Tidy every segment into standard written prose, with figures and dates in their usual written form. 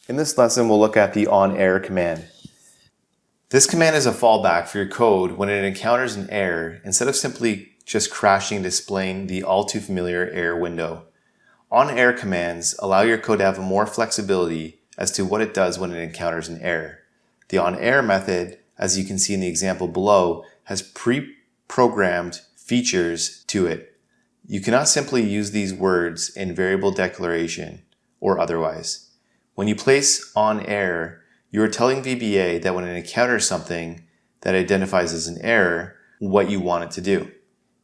In this lesson, we'll look at the onError command. This command is a fallback for your code when it encounters an error instead of simply just crashing and displaying the all too familiar error window. OnError commands allow your code to have more flexibility as to what it does when it encounters an error. The onError method, as you can see in the example below, has pre-programmed features to it. You cannot simply use these words in variable declaration or otherwise. When you place onError, you are telling VBA that when it encounters something that identifies as an error, what you want it to do.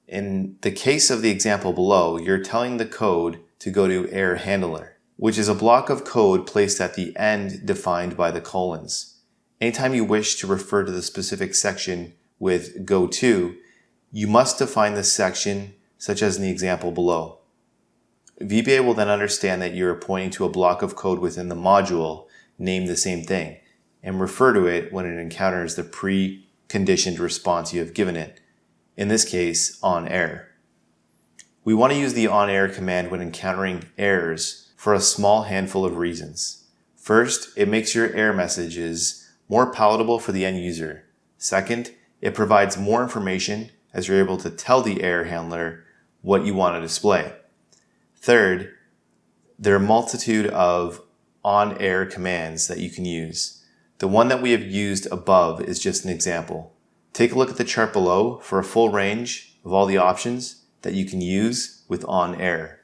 In the case of the example below, you're telling the code to go to error handler, which is a block of code placed at the end defined by the colons. Anytime you wish to refer to the specific section with go to, you must define this section, such as in the example below. VBA will then understand that you're pointing to a block of code within the module named the same thing and refer to it when it encounters the pre-conditioned response you have given it, in this case, onError. We want to use the onError command when encountering errors for a small handful of reasons. First, it makes your error messages more palatable for the end user. Second, it provides more information as you're able to tell the error handler what you want to display. Third, there are a multitude of onError commands that you can use. The one that we have used above is just an example. Take a look at the chart below for a full range of all the options that you can use with onError.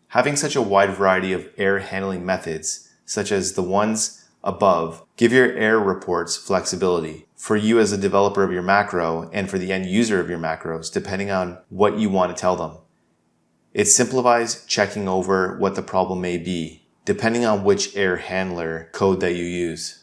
Having such a wide variety of error handling methods, such as the ones above, give your error reports flexibility for you as a developer of your macro and for the end user of your macros, depending on what you want to tell them. It simplifies checking over what the problem may be, depending on which error handler code that you use.